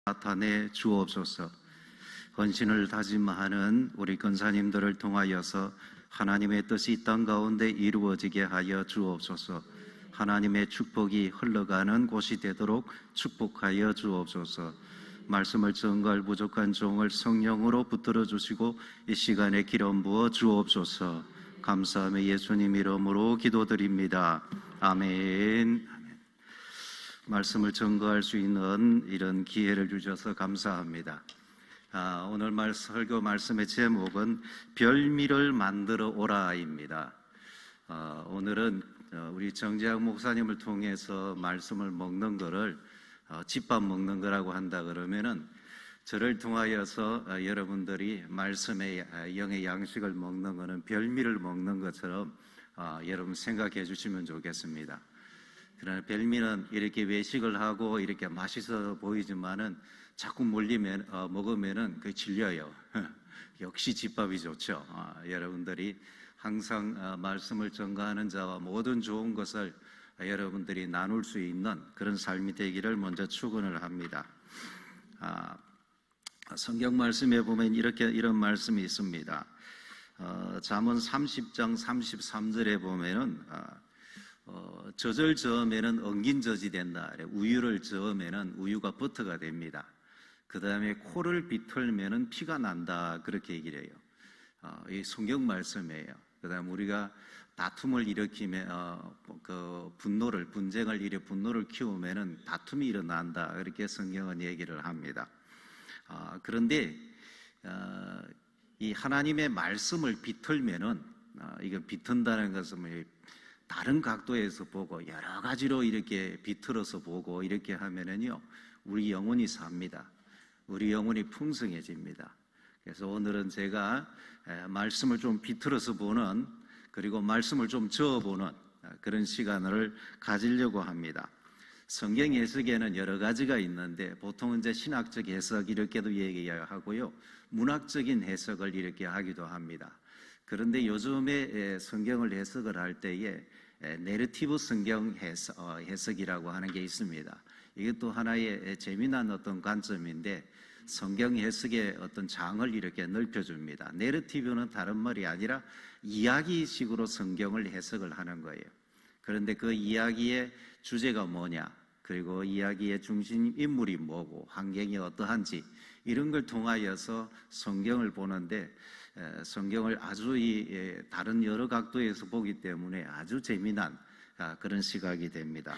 나타내 주옵소서. 헌신을 다짐하는 우리 권사님들을 통하여서 하나님의 뜻이 이 땅 가운데 이루어지게 하여 주옵소서. 하나님의 축복이 흘러가는 곳이 되도록 축복하여 주옵소서. 말씀을 전갈 부족한 종을 성령으로 붙들어 주시고 이 시간에 기름 부어 주옵소서. 감사하며 예수님 이름으로 기도드립니다. 아멘. 말씀을 전거할 수 있는 이런 기회를 주셔서 감사합니다. 오늘 설교 말씀의 제목은 별미를 만들어 오라입니다. 오늘은 우리 정재학 목사님을 통해서 말씀을 먹는 거를 집밥 먹는 거라고 한다 그러면은 저를 통하여서 여러분들이 말씀의 영의 양식을 먹는 거는 별미를 먹는 것처럼 여러분 생각해 주시면 좋겠습니다. 그러나 별미는 이렇게 외식을 하고 이렇게 맛있어 보이지만은 자꾸 먹으면은 그 질려요. 역시 집밥이 좋죠. 여러분들이 항상 말씀을 전가하는 자와 모든 좋은 것을 여러분들이 나눌 수 있는 그런 삶이 되기를 먼저 축원을 합니다. 성경 말씀에 보면 이런 말씀이 있습니다. 잠언 30장 33절에 보면은 젖을 저으면은 엉긴 젖이 된다. 우유를 저으면은 우유가 버터가 됩니다. 그 다음에 코를 비틀면은 피가 난다. 그렇게 얘기를 해요. 이 성경 말씀이에요. 그 다음 우리가 다툼을 일으키면 분노를 키우면은 다툼이 일어난다. 그렇게 성경은 얘기를 합니다. 그런데 이 하나님의 말씀을 비틀면은 이거 비튼다는 것은 다른 각도에서 보고 여러 가지로 이렇게 비틀어서 보고 이렇게 하면은요 우리 영혼이 삽니다. 우리 영혼이 풍성해집니다. 그래서 오늘은 제가 말씀을 좀 비틀어서 보는, 그리고 말씀을 좀 저어보는 그런 시간을 가지려고 합니다. 성경 해석에는 여러 가지가 있는데 보통은 이제 신학적 해석 이렇게도 얘기하고요, 문학적인 해석을 이렇게 하기도 합니다. 그런데 요즘에 성경을 해석을 할 때에 내러티브 성경 해석이라고 하는 게 있습니다. 이게 또 하나의 재미난 어떤 관점인데 성경 해석의 어떤 장을 이렇게 넓혀줍니다. 내러티브는 다른 말이 아니라 이야기식으로 성경을 해석을 하는 거예요. 그런데 그 이야기의 주제가 뭐냐, 그리고 이야기의 중심 인물이 뭐고 환경이 어떠한지 이런 걸 통하여서 성경을 보는데 성경을 아주 다른 여러 각도에서 보기 때문에 아주 재미난 그런 시각이 됩니다.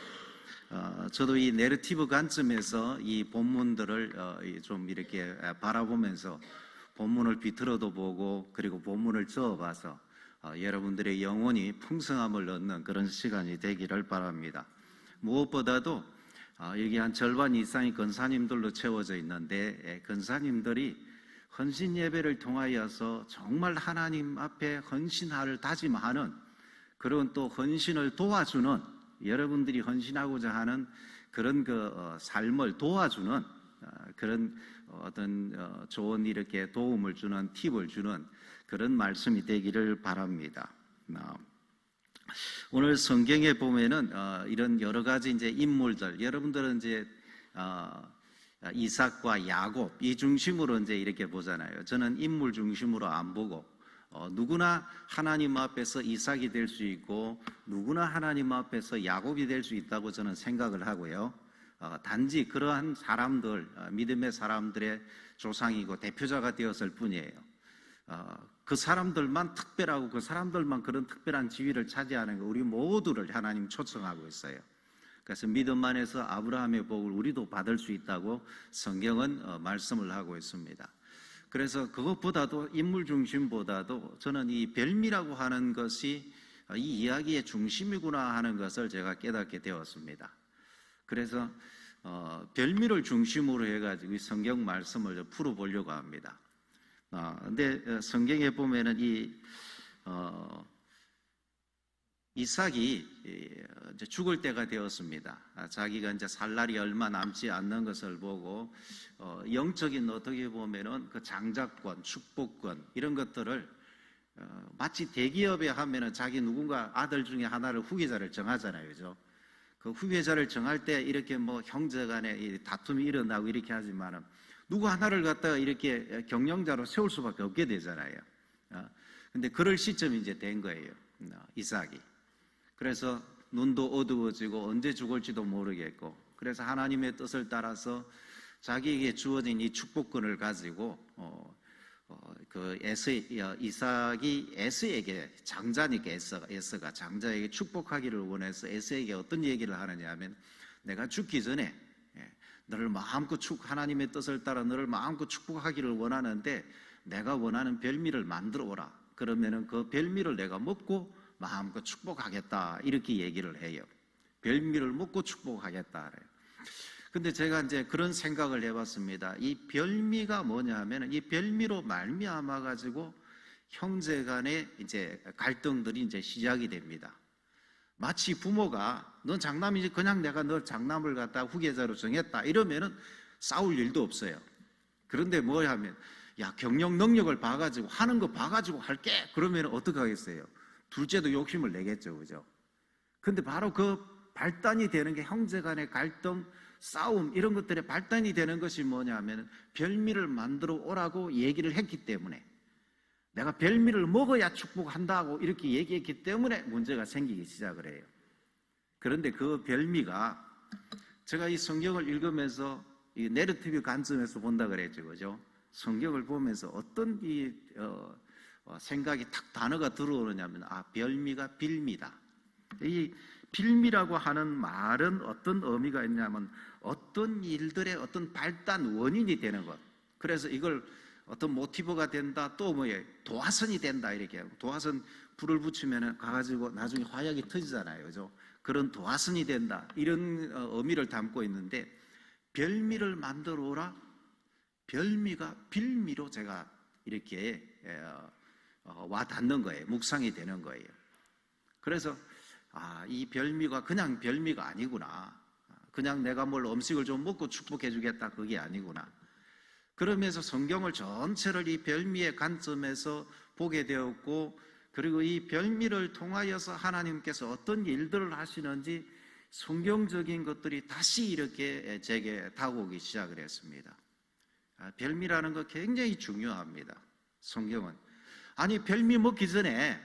저도 이 내러티브 관점에서 이 본문들을 좀 이렇게 바라보면서 본문을 비틀어도 보고 그리고 본문을 저어봐서 여러분들의 영혼이 풍성함을 얻는 그런 시간이 되기를 바랍니다. 무엇보다도 여기 한 절반 이상이 권사님들로 채워져 있는데 권사님들이 헌신 예배를 통하여서 정말 하나님 앞에 헌신을 다짐하는, 그런 또 헌신을 도와주는, 여러분들이 헌신하고자 하는 그런 삶을 도와주는 그런 어떤 좋은 이렇게 도움을 주는, 팁을 주는 그런 말씀이 되기를 바랍니다. 오늘 성경에 보면은 이런 여러 가지 이제 인물들, 여러분들은 이제 이삭과 야곱 이 중심으로 이제 이렇게 보잖아요. 저는 인물 중심으로 안 보고 누구나 하나님 앞에서 이삭이 될 수 있고 누구나 하나님 앞에서 야곱이 될 수 있다고 저는 생각을 하고요. 단지 그러한 사람들, 믿음의 사람들의 조상이고 대표자가 되었을 뿐이에요. 그 사람들만 특별하고 그 사람들만 그런 특별한 지위를 차지하는 거, 우리 모두를 하나님 초청하고 있어요. 그래서 믿음 안에서 아브라함의 복을 우리도 받을 수 있다고 성경은 말씀을 하고 있습니다. 그래서 그것보다도 인물 중심보다도 저는 이 별미라고 하는 것이 이 이야기의 중심이구나 하는 것을 제가 깨닫게 되었습니다. 그래서 별미를 중심으로 해가지고 이 성경 말씀을 풀어보려고 합니다. 근데 성경에 보면은 이삭이 이제 죽을 때가 되었습니다. 자기가 이제 살 날이 얼마 남지 않는 것을 보고 영적인 어떻게 보면은 그 장자권, 축복권 이런 것들을 마치 대기업에 하면은 자기 누군가 아들 중에 하나를 후계자를 정하잖아요, 그죠? 그 후계자를 정할 때 이렇게 뭐 형제간에 다툼이 일어나고 이렇게 하지만은 누구 하나를 갖다가 이렇게 경영자로 세울 수밖에 없게 되잖아요. 근데 그럴 시점이 이제 된 거예요. 이삭이. 그래서 눈도 어두워지고 언제 죽을지도 모르겠고, 그래서 하나님의 뜻을 따라서 자기에게 주어진 이 축복권을 가지고 이삭이 에서에게, 장자니까 에서가 장자에게 축복하기를 원해서 에서에게 어떤 얘기를 하느냐 하면, 내가 죽기 전에 너를 마음껏 하나님의 뜻을 따라 너를 마음껏 축복하기를 원하는데 내가 원하는 별미를 만들어 오라. 그러면은 그 별미를 내가 먹고 마음껏 축복하겠다, 이렇게 얘기를 해요. 별미를 먹고 축복하겠다. 근데 제가 이제 그런 생각을 해봤습니다. 이 별미가 뭐냐 하면, 이 별미로 말미암아 가지고 형제 간의 이제 갈등들이 이제 시작이 됩니다. 마치 부모가 넌 장남이지, 그냥 내가 너 장남을 갖다 후계자로 정했다 이러면은 싸울 일도 없어요. 그런데 뭐야 하면, 야, 경영 능력을 봐가지고 하는 거 봐가지고 할게, 그러면 어떻게 하겠어요? 둘째도 욕심을 내겠죠, 그죠? 근데 바로 그 발단이 되는 게 형제 간의 갈등, 싸움, 이런 것들의 발단이 되는 것이 뭐냐 하면, 별미를 만들어 오라고 얘기를 했기 때문에, 내가 별미를 먹어야 축복한다고 이렇게 얘기했기 때문에 문제가 생기기 시작을 해요. 그런데 그 별미가, 제가 이 성경을 읽으면서 이 내러티브 관점에서 본다 그랬죠, 그죠? 성경을 보면서 어떤 생각이 딱 단어가 들어오느냐면, 별미가 빌미다. 이 빌미라고 하는 말은 어떤 의미가 있냐면, 어떤 일들의 어떤 발단 원인이 되는 것. 그래서 이걸 어떤 모티브가 된다, 또 뭐예요? 도화선이 된다, 이렇게. 도화선 불을 붙이면 가가지고 나중에 화약이 터지잖아요, 그죠? 그런 도화선이 된다, 이런 의미를 담고 있는데, 별미를 만들어 오라. 별미가 빌미로 제가 이렇게 와 닿는 거예요. 묵상이 되는 거예요. 그래서 이 별미가 그냥 별미가 아니구나. 그냥 내가 뭘 음식을 좀 먹고 축복해 주겠다, 그게 아니구나. 그러면서 성경을 전체를 이 별미의 관점에서 보게 되었고, 그리고 이 별미를 통하여서 하나님께서 어떤 일들을 하시는지 성경적인 것들이 다시 이렇게 제게 다가오기 시작을 했습니다. 별미라는 거 굉장히 중요합니다. 성경은. 아니, 별미 먹기 전에,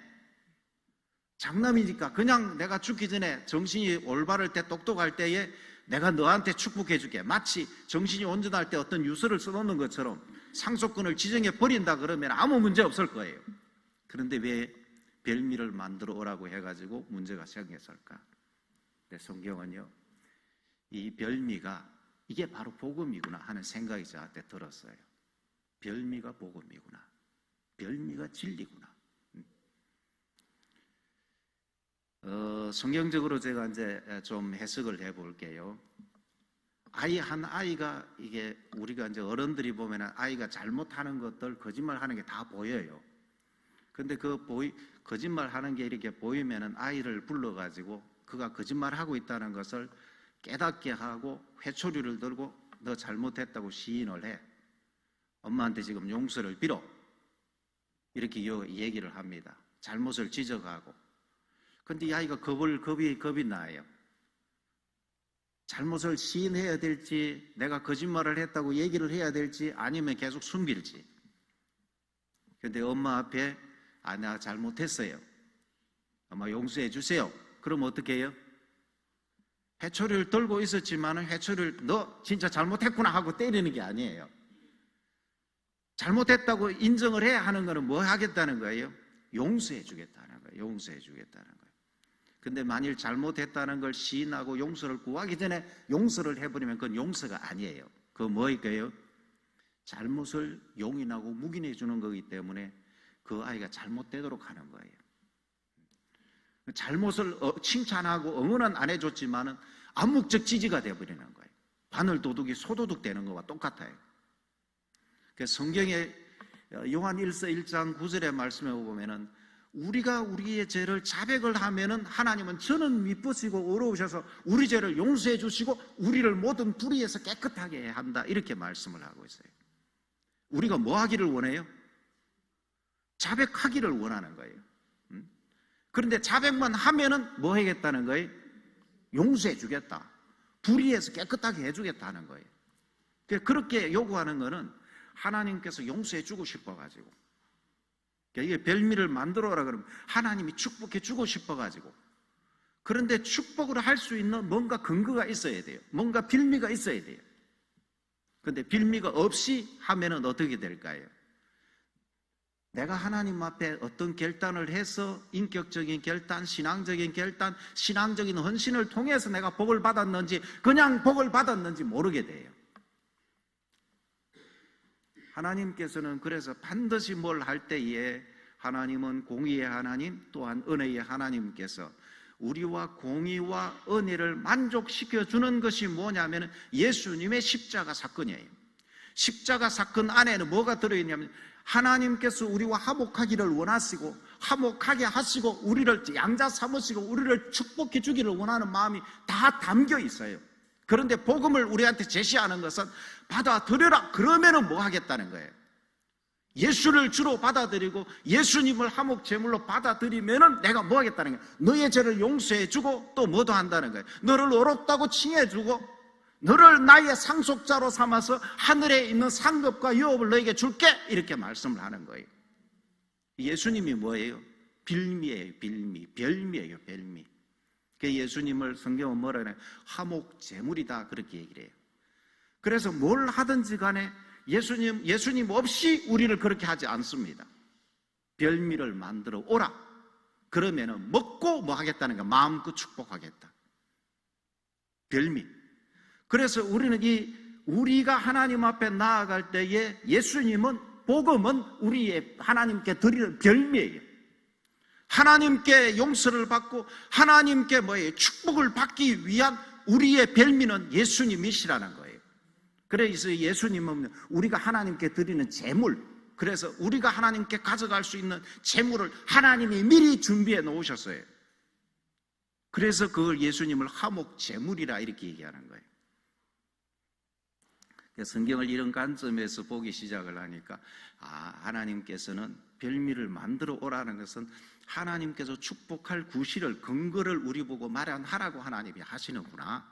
장남이니까 그냥 내가 죽기 전에 정신이 올바를 때, 똑똑할 때에 내가 너한테 축복해 줄게, 마치 정신이 온전할 때 어떤 유서를 써놓는 것처럼 상속권을 지정해 버린다 그러면 아무 문제 없을 거예요. 그런데 왜 별미를 만들어 오라고 해가지고 문제가 생겼을까? 근데 성경은요, 이 별미가 이게 바로 복음이구나 하는 생각이 저한테 들었어요. 별미가 복음이구나. 별미가 진리구나. 성경적으로 제가 이제 좀 해석을 해볼게요. 한 아이가, 이게 우리가 이제 어른들이 보면 아이가 잘못하는 것들, 거짓말하는 게 다 보여요. 근데 거짓말하는 게 이렇게 보이면은 아이를 불러가지고 그가 거짓말하고 있다는 것을 깨닫게 하고 회초리를 들고 너 잘못했다고 시인을 해. 엄마한테 지금 용서를 빌어. 이렇게 얘기를 합니다. 잘못을 지적하고. 근데 이 아이가 겁이 나요. 잘못을 시인해야 될지, 내가 거짓말을 했다고 얘기를 해야 될지, 아니면 계속 숨길지. 근데 엄마 앞에 내가 잘못했어요, 엄마 용서해 주세요. 그럼 어떻게 해요? 회초리를 들고 있었지만 회초리를 너 진짜 잘못했구나 하고 때리는 게 아니에요. 잘못했다고 인정을 해야 하는 거는 뭐 하겠다는 거예요? 용서해 주겠다는 거예요. 용서해 주겠다는 거예요. 근데 만일 잘못했다는 걸 시인하고 용서를 구하기 전에 용서를 해버리면 그건 용서가 아니에요. 그건 뭐일까요? 잘못을 용인하고 묵인해 주는 거기 때문에 그 아이가 잘못되도록 하는 거예요. 잘못을 칭찬하고 응원은 안 해줬지만은 암묵적 지지가 되어버리는 거예요. 바늘 도둑이 소도둑 되는 거와 똑같아요. 그래서 성경의 요한 1서 1장 9절의 말씀에 보면은, 우리가 우리의 죄를 자백을 하면은 하나님은 저는 미쁘시고 의로우셔서 우리 죄를 용서해 주시고 우리를 모든 불의에서 깨끗하게 한다, 이렇게 말씀을 하고 있어요. 우리가 뭐 하기를 원해요? 자백하기를 원하는 거예요. 그런데 자백만 하면은 뭐 하겠다는 거예요? 용서해 주겠다. 불의해서 깨끗하게 해주겠다는 거예요. 그렇게 요구하는 거는 하나님께서 용서해 주고 싶어가지고, 이게 별미를 만들어라 그러면 하나님이 축복해 주고 싶어가지고. 그런데 축복을 할 수 있는 뭔가 근거가 있어야 돼요. 뭔가 빌미가 있어야 돼요. 그런데 빌미가 없이 하면은 어떻게 될까요? 내가 하나님 앞에 어떤 결단을 해서 인격적인 결단, 신앙적인 결단, 신앙적인 헌신을 통해서 내가 복을 받았는지, 그냥 복을 받았는지 모르게 돼요. 하나님께서는 그래서 반드시 뭘 할 때에 하나님은 공의의 하나님, 또한 은혜의 하나님께서 우리와 공의와 은혜를 만족시켜주는 것이 뭐냐면 예수님의 십자가 사건이에요. 십자가 사건 안에는 뭐가 들어있냐면 하나님께서 우리와 화목하기를 원하시고 화목하게 하시고 우리를 양자 삼으시고 우리를 축복해 주기를 원하는 마음이 다 담겨 있어요. 그런데 복음을 우리한테 제시하는 것은 받아들여라 그러면은 뭐 하겠다는 거예요. 예수를 주로 받아들이고 예수님을 화목 제물로 받아들이면은 내가 뭐 하겠다는 거예요. 너의 죄를 용서해 주고 또 뭐도 한다는 거예요. 너를 어렵다고 칭해 주고 너를 나의 상속자로 삼아서 하늘에 있는 상급과 유업을 너에게 줄게 이렇게 말씀을 하는 거예요. 예수님이 뭐예요? 빌미예요. 빌미. 별미예요. 별미. 그 예수님을 성경은 뭐라 그래요? 화목 제물이다 그렇게 얘기를 해요. 그래서 뭘 하든지 간에 예수님 없이 우리를 그렇게 하지 않습니다. 별미를 만들어 오라. 그러면은 먹고 뭐 하겠다는 거야. 마음껏 축복하겠다. 별미. 그래서 우리가 하나님 앞에 나아갈 때에 예수님은 복음은 우리의 하나님께 드리는 별미예요. 하나님께 용서를 받고 하나님께 축복을 받기 위한 우리의 별미는 예수님이시라는 거예요. 그래서 예수님은 우리가 하나님께 드리는 제물, 그래서 우리가 하나님께 가져갈 수 있는 제물을 하나님이 미리 준비해 놓으셨어요. 그래서 그걸 예수님을 화목 제물이라 이렇게 얘기하는 거예요. 성경을 이런 관점에서 보기 시작을 하니까 하나님께서는 별미를 만들어 오라는 것은 하나님께서 축복할 구실을 근거를 우리 보고 마련하라고 하나님이 하시는구나.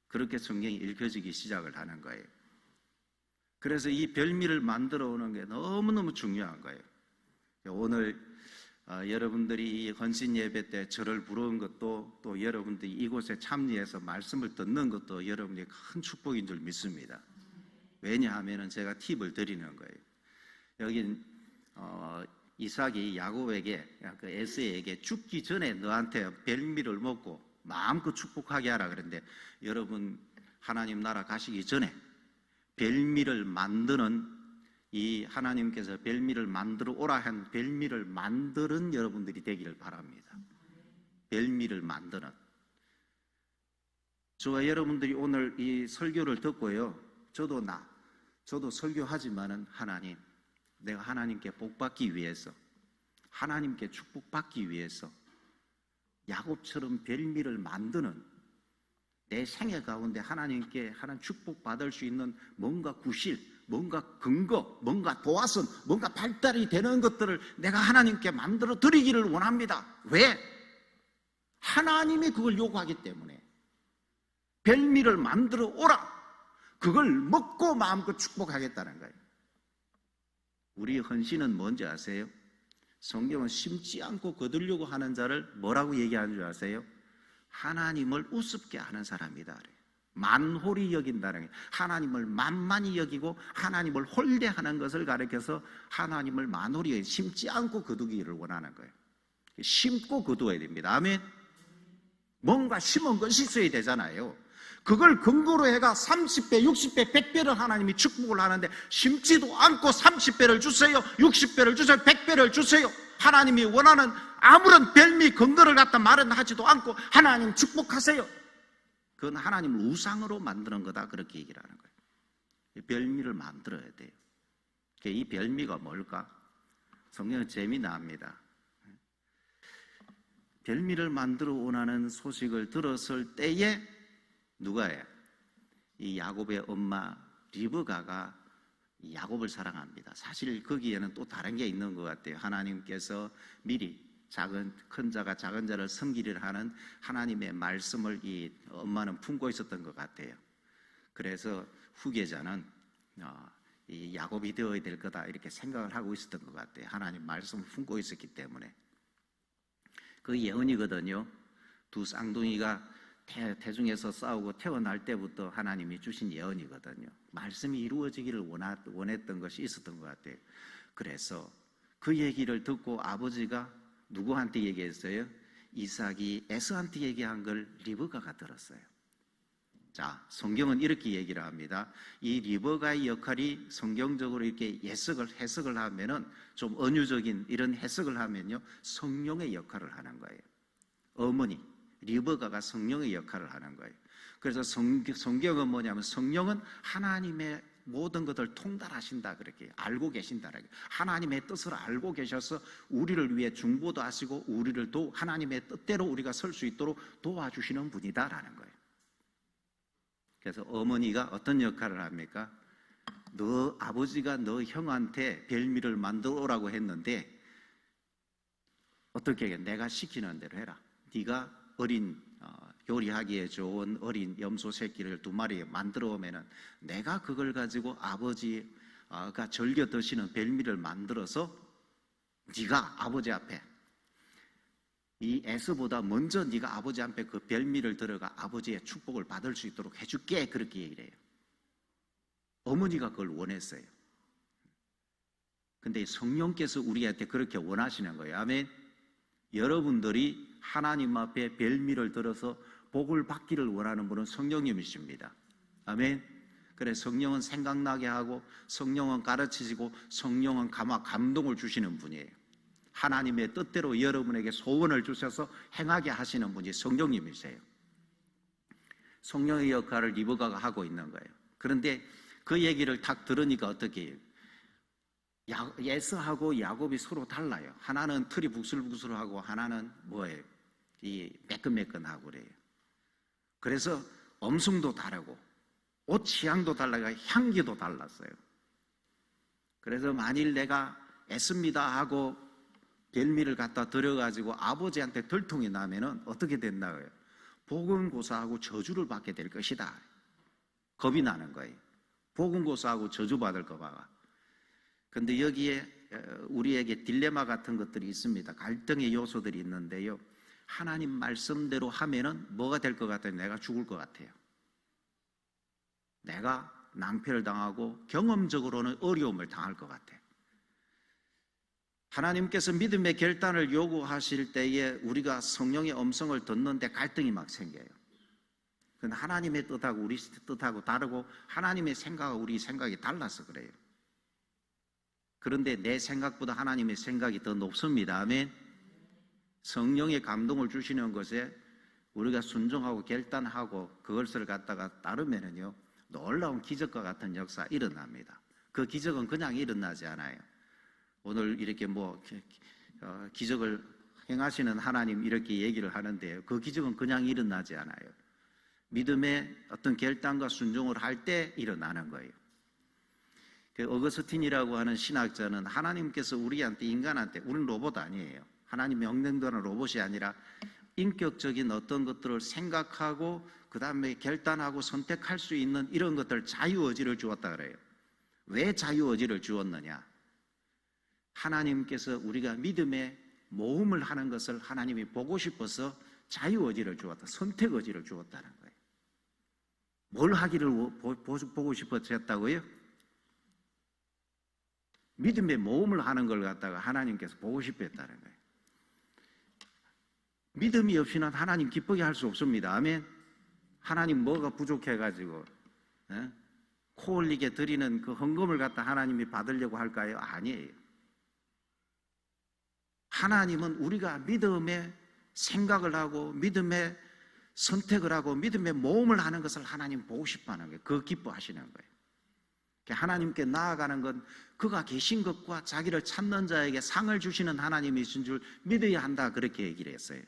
그렇게 성경이 읽혀지기 시작을 하는 거예요. 그래서 이 별미를 만들어 오는 게 너무너무 중요한 거예요. 오늘 여러분들이 이 헌신 예배 때 저를 부르는 것도 또 여러분들이 이곳에 참여해서 말씀을 듣는 것도 여러분의 큰 축복인 줄 믿습니다. 왜냐하면 제가 팁을 드리는 거예요. 여기 이삭이 야곱에게 그 에서에게 죽기 전에 너한테 별미를 먹고 마음껏 축복하게 하라 그랬는데 여러분 하나님 나라 가시기 전에 별미를 만드는 이 하나님께서 별미를 만들어 오라 한 별미를 만드는 여러분들이 되기를 바랍니다. 별미를 만드는 저와 여러분들이 오늘 이 설교를 듣고요. 저도 설교하지만은 하나님, 내가 하나님께 복받기 위해서, 하나님께 축복받기 위해서 야곱처럼 별미를 만드는 내 생애 가운데 하나님께 하나님 축복받을 수 있는 뭔가 구실, 뭔가 근거, 뭔가 도화선, 뭔가 발달이 되는 것들을 내가 하나님께 만들어 드리기를 원합니다. 왜? 하나님이 그걸 요구하기 때문에. 별미를 만들어 오라. 그걸 먹고 마음껏 축복하겠다는 거예요. 우리 헌신은 뭔지 아세요? 성경은 심지 않고 거두려고 하는 자를 뭐라고 얘기하는 줄 아세요? 하나님을 우습게 하는 사람이다. 만홀히 여긴다는 게 하나님을 만만히 여기고 하나님을 홀대하는 것을 가리켜서 하나님을 만홀히 여기고 심지 않고 거두기를 원하는 거예요. 심고 거두어야 됩니다. 아멘. 뭔가 심은 것이 있어야 되잖아요. 그걸 근거로 해가 30배, 60배, 100배를 하나님이 축복을 하는데 심지도 않고 30배를 주세요, 60배를 주세요, 100배를 주세요. 하나님이 원하는 아무런 별미 근거를 갖다 마련하지도 않고 하나님 축복하세요. 그건 하나님을 우상으로 만드는 거다 그렇게 얘기를 하는 거예요. 별미를 만들어야 돼요. 이 별미가 뭘까? 성경은 재미납니다. 별미를 만들어 오라는 소식을 들었을 때에 누가요? 이 야곱의 엄마 리브가가 야곱을 사랑합니다. 사실 거기에는 또 다른 게 있는 것 같아요. 하나님께서 미리 큰 자가 작은 자를 섬기리라 하는 하나님의 말씀을 이 엄마는 품고 있었던 것 같아요. 그래서 후계자는 이 야곱이 되어야 될 거다 이렇게 생각을 하고 있었던 것 같아요. 하나님 말씀을 품고 있었기 때문에. 그 예언이거든요. 두 쌍둥이가 태중에서 싸우고 태어날 때부터 하나님이 주신 예언이거든요. 말씀이 이루어지기를 원했던 것이 있었던 것 같아요. 그래서 그 얘기를 듣고 아버지가 누구한테 얘기했어요? 이삭이 에서한테 얘기한 걸 리브가가 들었어요. 자, 성경은 이렇게 얘기를 합니다. 이 리브가의 역할이 성경적으로 이렇게 해석을 하면은 좀 은유적인 이런 해석을 하면요, 성령의 역할을 하는 거예요. 어머니 리브가가 성령의 역할을 하는 거예요. 그래서 성경은 뭐냐면 성령은 하나님의 모든 것을 통달하신다 그렇게 알고 계신다. 하나님의 뜻을 알고 계셔서 우리를 위해 중보도 하시고 우리를 하나님의 뜻대로 우리가 설 수 있도록 도와주시는 분이다라는 거예요. 그래서 어머니가 어떤 역할을 합니까? 너 아버지가 너 형한테 별미를 만들어 오라고 했는데 어떻게 해? 내가 시키는 대로 해라. 네가 어린 요리하기에 좋은 어린 염소 새끼를 2마리 만들어 오면은 내가 그걸 가지고 아버지가 즐겨 드시는 별미를 만들어서 네가 아버지 앞에 이 에서보다 먼저 네가 아버지 앞에 그 별미를 들어가 아버지의 축복을 받을 수 있도록 해줄게 그렇게 얘기를 해요. 어머니가 그걸 원했어요. 근데 성령께서 우리한테 그렇게 원하시는 거예요. 아멘. 여러분들이 하나님 앞에 별미를 들어서 복을 받기를 원하는 분은 성령님이십니다. 아멘. 그래 성령은 생각나게 하고 성령은 가르치시고 성령은 감동을 주시는 분이에요. 하나님의 뜻대로 여러분에게 소원을 주셔서 행하게 하시는 분이 성령님이세요. 성령의 역할을 리브가가 하고 있는 거예요. 그런데 그 얘기를 딱 들으니까 어떻게 해요? 에서하고 야곱이 서로 달라요. 하나는 털이 북슬북슬하고 하나는 뭐예요? 이 매끈매끈하고 그래요. 그래서 음성도 다르고 옷 취향도 달라요. 향기도 달랐어요. 그래서 만일 내가 애씁니다 하고 별미를 갖다 들여가지고 아버지한테 들통이 나면은 어떻게 된다고요? 복은고사하고 저주를 받게 될 것이다. 겁이 나는 거예요. 복은고사하고 저주받을 거 봐가. 근데 여기에 우리에게 딜레마 같은 것들이 있습니다. 갈등의 요소들이 있는데요. 하나님 말씀대로 하면은 뭐가 될 것 같아요? 내가 죽을 것 같아요. 내가 낭패를 당하고 경험적으로는 어려움을 당할 것 같아요. 하나님께서 믿음의 결단을 요구하실 때에 우리가 성령의 음성을 듣는데 갈등이 막 생겨요. 그건 하나님의 뜻하고 우리 뜻하고 다르고 하나님의 생각하고 우리 생각이 달라서 그래요. 그런데 내 생각보다 하나님의 생각이 더 높습니다. 아멘. 성령의 감동을 주시는 것에 우리가 순종하고 결단하고 그것을 갖다가 따르면은요 놀라운 기적과 같은 역사 일어납니다. 그 기적은 그냥 일어나지 않아요. 오늘 이렇게 기적을 행하시는 하나님 이렇게 얘기를 하는데요. 그 기적은 그냥 일어나지 않아요. 믿음의 어떤 결단과 순종을 할 때 일어나는 거예요. 어거스틴이라고 하는 신학자는 하나님께서 우리한테 인간한테 우리는 로봇 아니에요. 하나님 명령대로 로봇이 아니라 인격적인 어떤 것들을 생각하고 그 다음에 결단하고 선택할 수 있는 이런 것들 자유의지를 주었다 그래요. 왜 자유의지를 주었느냐? 하나님께서 우리가 믿음의 모험을 하는 것을 하나님이 보고 싶어서 자유의지를 주었다. 선택의지를 주었다는 거예요. 뭘 하기를 보고 싶어졌다고요? 믿음의 모험을 하는 걸 갖다가 하나님께서 보고 싶어 했다는 거예요. 믿음이 없이는 하나님 기쁘게 할 수 없습니다. 아멘. 하나님 뭐가 부족해가지고 코 흘리게 드리는 그 헌금을 갖다 하나님이 받으려고 할까요? 아니에요. 하나님은 우리가 믿음의 생각을 하고 믿음의 선택을 하고 믿음의 모험을 하는 것을 하나님 보고 싶어 하는 거예요. 그거 기뻐하시는 거예요. 하나님께 나아가는 건 그가 계신 것과 자기를 찾는 자에게 상을 주시는 하나님이신 줄 믿어야 한다 그렇게 얘기를 했어요.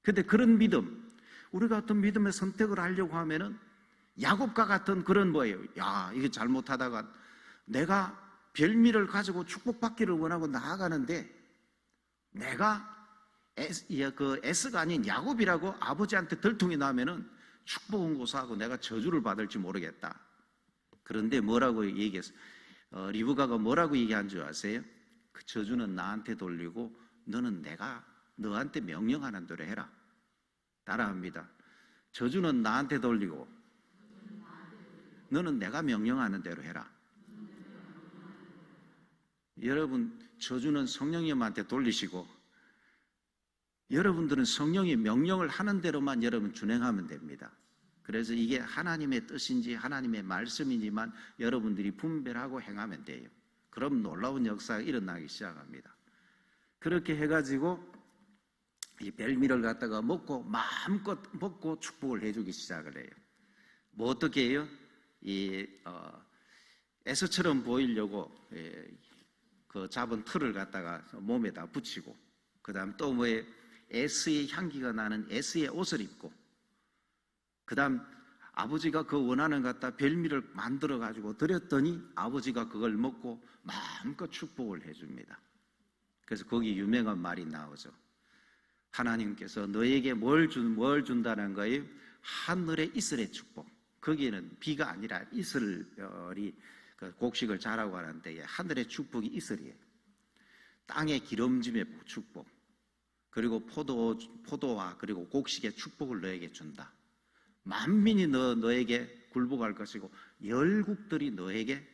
그런데 그런 믿음, 우리가 어떤 믿음의 선택을 하려고 하면은 야곱과 같은 그런 뭐예요? 야, 이거 잘못하다가 내가 별미를 가지고 축복받기를 원하고 나아가는데 내가 그 S가 아닌 야곱이라고 아버지한테 들통이 나면은 축복은 고사하고 내가 저주를 받을지 모르겠다. 그런데 뭐라고 얘기했어? 리브가가 뭐라고 얘기한 줄 아세요? 그 저주는 나한테 돌리고 너는 내가 너한테 명령하는 대로 해라. 따라합니다. 저주는 나한테 돌리고 너는 내가 명령하는 대로 해라. 여러분, 저주는 성령님한테 돌리시고 여러분들은 성령이 명령을 하는 대로만 여러분 준행하면 됩니다. 그래서 이게 하나님의 뜻인지 하나님의 말씀이지만 여러분들이 분별하고 행하면 돼요. 그럼 놀라운 역사가 일어나기 시작합니다. 그렇게 해가지고 이 벨미를 갖다가 먹고 마음껏 먹고 축복을 해주기 시작을 해요. 뭐 어떻게 해요? 에서처럼 보이려고 그 잡은 틀을 갖다가 몸에다 붙이고, 그 다음 또 뭐에 에스의 향기가 나는 에스의 옷을 입고, 그 다음 아버지가 그 원하는 갖다 벨미를 만들어 가지고 드렸더니 아버지가 그걸 먹고 마음껏 축복을 해줍니다. 그래서 거기 유명한 말이 나오죠. 하나님께서 너에게 뭘 준다는 거예요? 하늘의 이슬의 축복. 거기에는 비가 아니라 이슬이 그 곡식을 자라고 하는 데에 하늘의 축복이 이슬이에요. 땅의 기름짐의 축복, 그리고 포도와 그리고 곡식의 축복을 너에게 준다. 만민이 너에게 굴복할 것이고 열국들이 너를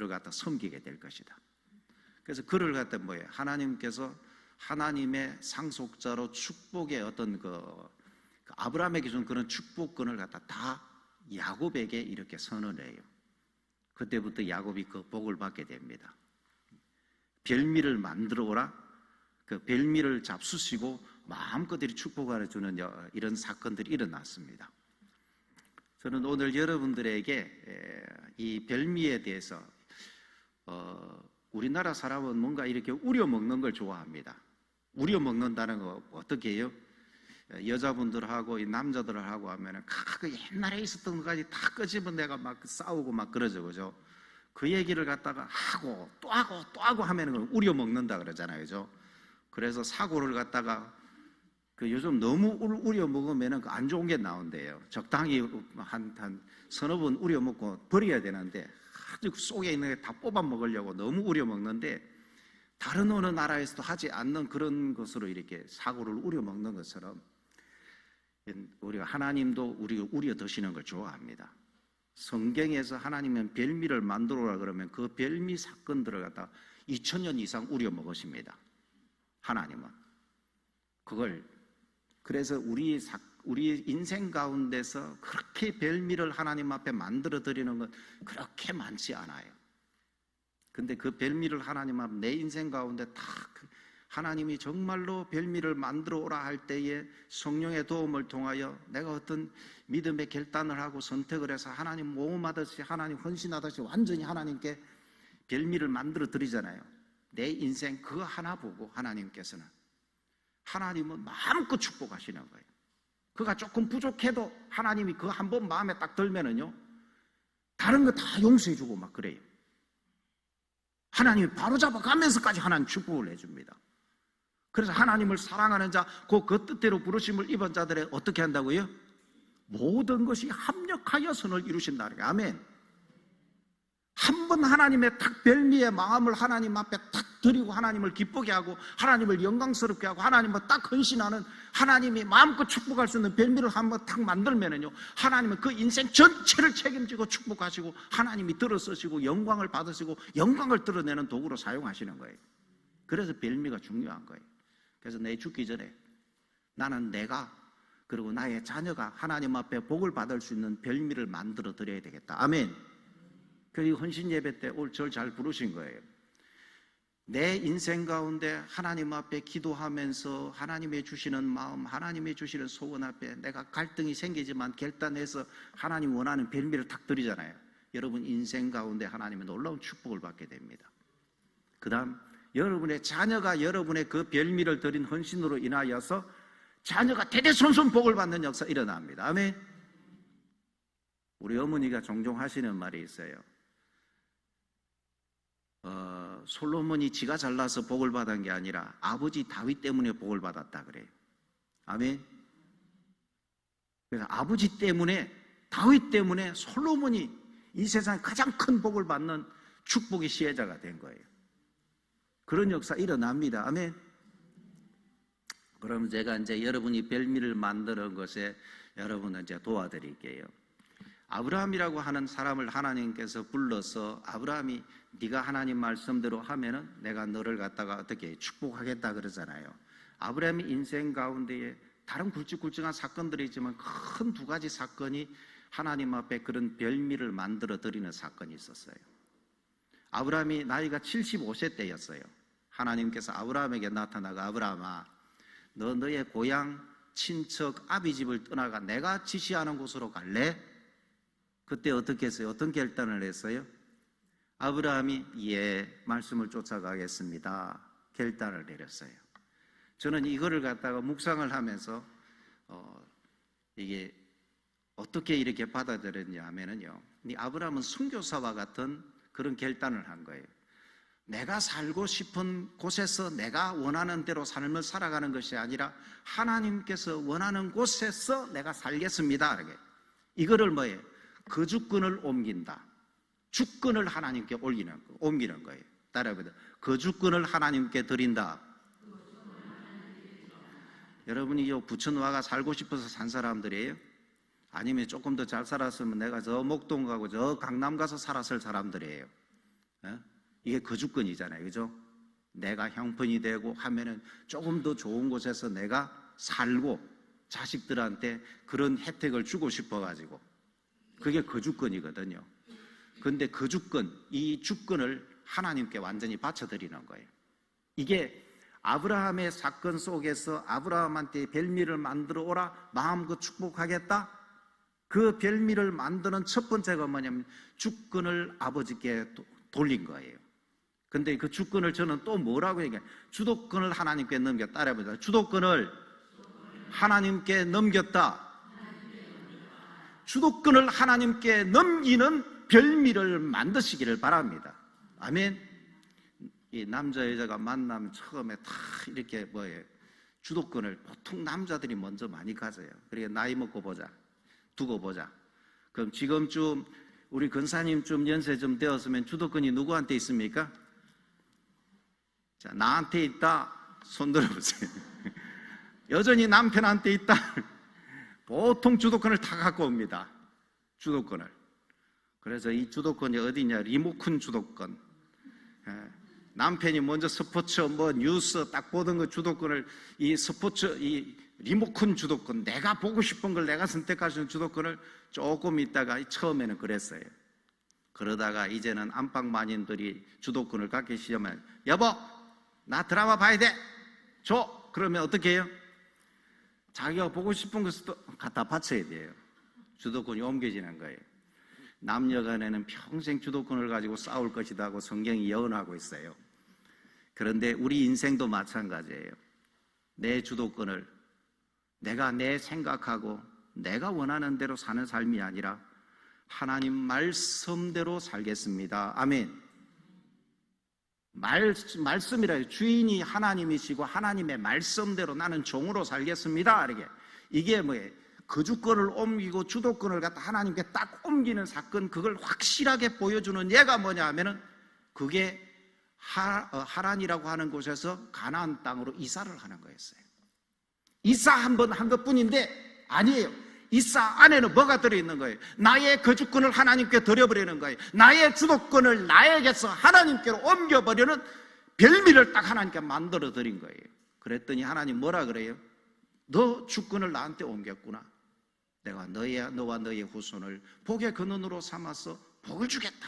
갖다 섬기게 될 것이다. 그래서 그를 갖다 뭐예요? 하나님께서 하나님의 상속자로 축복의 어떤 그 아브라함에게 준 그런 축복권을 갖다 다 야곱에게 이렇게 선언해요. 그때부터 야곱이 그 복을 받게 됩니다. 별미를 만들어 오라. 그 별미를 잡수시고 마음껏 축복을 주는 이런 사건들이 일어났습니다. 저는 오늘 여러분들에게 이 별미에 대해서 우리나라 사람은 뭔가 이렇게 우려 먹는 걸 좋아합니다. 우려 먹는다는 거 어떻게 해요? 여자분들하고 이 남자들하고 하면은 그 옛날에 있었던 것까지 다 끄집어내가 막 싸우고 막 그러죠, 그죠? 그 얘기를 갖다가 하고 또 하고 또 하고 하면은 우려 먹는다 그러잖아요, 그죠? 그래서 사고를 갖다가 그 요즘 너무 우려 먹으면은 안 좋은 게 나온대요. 적당히 한 서너 번 우려 먹고 버려야 되는데 아주 속에 있는 게 다 뽑아 먹으려고 너무 우려 먹는데, 다른 어느 나라에서도 하지 않는 그런 것으로 이렇게 사고를 우려 먹는 것처럼 우리가 하나님도 우리가 우려 드시는 걸 좋아합니다. 성경에서 하나님은 별미를 만들어라 그러면 그 별미 사건들을 갖다 2000년 이상 우려 먹으십니다. 하나님은 그걸, 그래서 우리 인생 가운데서 그렇게 별미를 하나님 앞에 만들어 드리는 건 그렇게 많지 않아요. 근데 그 별미를 하나님 앞에 내 인생 가운데 다 하나님이 정말로 별미를 만들어 오라 할 때에 성령의 도움을 통하여 내가 어떤 믿음의 결단을 하고 선택을 해서 하나님 모험하듯이 하나님 헌신하듯이 완전히 하나님께 별미를 만들어 드리잖아요. 내 인생 그거 하나 보고 하나님께서는 하나님은 마음껏 축복하시는 거예요. 그가 조금 부족해도 하나님이 그거 한 번 마음에 딱 들면은요, 다른 거 다 용서해 주고 막 그래요. 하나님이 바로잡아 가면서까지 하나님 축복을 해줍니다. 그래서 하나님을 사랑하는 자, 그 뜻대로 부르심을 입은 자들의 어떻게 한다고요? 모든 것이 합력하여 선을 이루신다는 거예요. 아멘. 한 번 하나님의 탁 별미의 마음을 하나님 앞에 탁 드리고 하나님을 기쁘게 하고 하나님을 영광스럽게 하고 하나님을 딱 헌신하는, 하나님이 마음껏 축복할 수 있는 별미를 한번 탁 만들면은요, 하나님은 그 인생 전체를 책임지고 축복하시고 하나님이 들어쓰시고 영광을 받으시고 영광을 드러내는 도구로 사용하시는 거예요. 그래서 별미가 중요한 거예요. 그래서 내 죽기 전에 나는 내가 그리고 나의 자녀가 하나님 앞에 복을 받을 수 있는 별미를 만들어 드려야 되겠다. 아멘. 그리고 헌신 예배 때 오늘 절 잘 부르신 거예요. 내 인생 가운데 하나님 앞에 기도하면서 하나님이 주시는 마음, 하나님이 주시는 소원 앞에 내가 갈등이 생기지만 결단해서 하나님 원하는 별미를 탁 드리잖아요. 여러분 인생 가운데 하나님의 놀라운 축복을 받게 됩니다. 그 다음 여러분의 자녀가 여러분의 그 별미를 드린 헌신으로 인하여서 자녀가 대대손손 복을 받는 역사 일어납니다. 아멘. 우리 어머니가 종종 하시는 말이 있어요. 솔로몬이 지가 잘나서 복을 받은 게 아니라 아버지 다윗 때문에 복을 받았다 그래요. 아멘. 그래서 아버지 때문에, 다윗 때문에 솔로몬이 이 세상에 가장 큰 복을 받는 축복의 시혜자가 된 거예요. 그런 역사 일어납니다. 아멘. 그럼 제가 이제 여러분이 별미를 만드는 것에 여러분을 이제 도와드릴게요. 아브라함이라고 하는 사람을 하나님께서 불러서, 아브라함이 네가 하나님 말씀대로 하면은 내가 너를 갖다가 어떻게 축복하겠다 그러잖아요. 아브라함의 인생 가운데에 다른 굵직굵직한 사건들이 있지만 큰 두 가지 사건이 하나님 앞에 그런 별미를 만들어 드리는 사건이 있었어요. 아브라함이 나이가 75세 때였어요. 하나님께서 아브라함에게 나타나가, 아브라함아, 너 너의 고향 친척 아비 집을 떠나가 내가 지시하는 곳으로 갈래? 그때 어떻게 했어요? 어떤 결단을 했어요? 아브라함이 예, 말씀을 쫓아가겠습니다. 결단을 내렸어요. 저는 이거를 갖다가 묵상을 하면서 이게 어떻게 이렇게 받아들였냐 하면은요, 이 아브라함은 선교사와 같은 그런 결단을 한 거예요. 내가 살고 싶은 곳에서 내가 원하는 대로 삶을 살아가는 것이 아니라 하나님께서 원하는 곳에서 내가 살겠습니다. 이렇게. 이거를 뭐예요? 그 주권을 옮긴다. 주권을 하나님께 옮기는 거예요. 따라해보세요. 그 주권을 하나님께 드린다. 여러분이 이 부천와가 살고 싶어서 산 사람들이에요? 아니면 조금 더 잘 살았으면 내가 저 목동 가고 저 강남 가서 살았을 사람들이에요? 이게 그 주권이잖아요. 그죠? 내가 형편이 되고 하면은 조금 더 좋은 곳에서 내가 살고 자식들한테 그런 혜택을 주고 싶어가지고, 그게 그 주권이거든요. 근데 그 주권, 이 주권을 하나님께 완전히 바쳐드리는 거예요. 이게 아브라함의 사건 속에서 아브라함한테 별미를 만들어 오라, 마음껏 축복하겠다. 그 별미를 만드는 첫 번째가 뭐냐면 주권을 아버지께 돌린 거예요. 근데 그 주권을 저는 또 뭐라고 얘기해요? 주도권을 하나님께 넘겼다. 따라해보자. 주도권을 하나님께 넘겼다. 주도권을 하나님께 넘기는 별미를 만드시기를 바랍니다. 아멘. 이 남자 여자가 만나면 처음에 다 이렇게 주도권을 보통 남자들이 먼저 많이 가져요. 그러니까 나이 먹고 보자, 두고 보자. 그럼 지금쯤 우리 근사님쯤 연세 좀 되었으면 주도권이 누구한테 있습니까? 자, 나한테 있다. 손 들어보세요. 여전히 남편한테 있다. 보통 주도권을 다 갖고 옵니다. 주도권을. 그래서 이 주도권이 어디냐? 리모컨 주도권. 남편이 먼저 스포츠, 뉴스 딱 보던 그 주도권을, 이 스포츠, 이 리모컨 주도권, 내가 보고 싶은 걸 내가 선택할 수 있는 주도권을 조금 있다가 처음에는 그랬어요. 그러다가 이제는 안방마님들이 주도권을 갖기 시작하면, 여보, 나 드라마 봐야 돼. 줘. 그러면 어떻게 해요? 자기가 보고 싶은 것을 또 갖다 바쳐야 돼요. 주도권이 옮겨지는 거예요. 남녀 간에는 평생 주도권을 가지고 싸울 것이다 고 성경이 예언하고 있어요. 그런데 우리 인생도 마찬가지예요. 내 주도권을 내가 내 생각하고 내가 원하는 대로 사는 삶이 아니라 하나님 말씀대로 살겠습니다. 아멘. 말씀이라, 주인이 하나님이시고 하나님의 말씀대로 나는 종으로 살겠습니다. 이게 뭐예요? 그 주권을 옮기고 주도권을 갖다 하나님께 딱 옮기는 사건, 그걸 확실하게 보여주는 예가 뭐냐 하면은 그게 하란이라고 하는 곳에서 가나안 땅으로 이사를 하는 거였어요. 이사 한 번 한 것뿐인데 아니에요. 이사 안에는 뭐가 들어있는 거예요? 나의 그 주권을 하나님께 드려버리는 거예요. 나의 주도권을 나에게서 하나님께로 옮겨버리는 별미를 딱 하나님께 만들어 드린 거예요. 그랬더니 하나님 뭐라 그래요? 너 주권을 나한테 옮겼구나. 내가 너와 너의 후손을 복의 근원으로 삼아서 복을 주겠다.